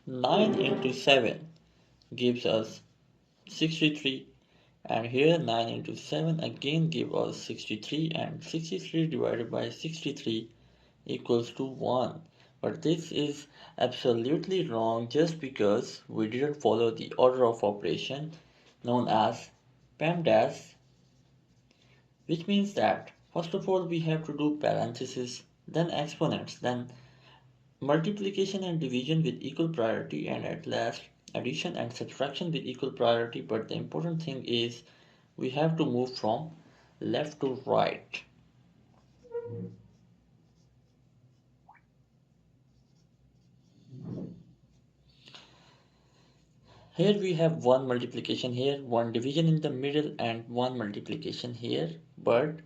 9 into 7 gives us 63, and here 9 into 7 again give us 63, and 63 divided by 63 equals to 1. But this is absolutely wrong just because we didn't follow the order of operation known as PEMDAS, which means that first of all we have to do parentheses, then exponents, then multiplication and division with equal priority, and at last addition and subtraction with equal priority. But the important thing is we have to move from left to right. Here we have one multiplication here, one division in the middle, and one multiplication here, but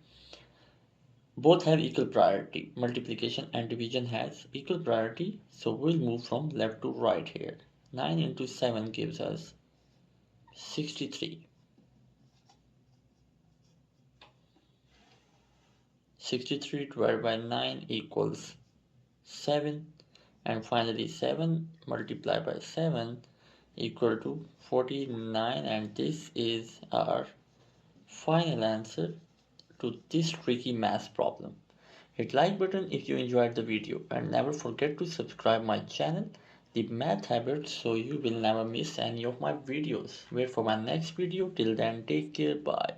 both have equal priority. Multiplication and division has equal priority, so we'll move from left to right here. 9 into 7 gives us 63. 63 divided by 9 equals 7, and finally 7 multiplied by 7 equal to 49, and this is our final answer to this tricky math problem. Hit like button if you enjoyed the video, and never forget to subscribe my channel The Math Habits so you will never miss any of my videos. Wait for my next video. Till then, take care. Bye.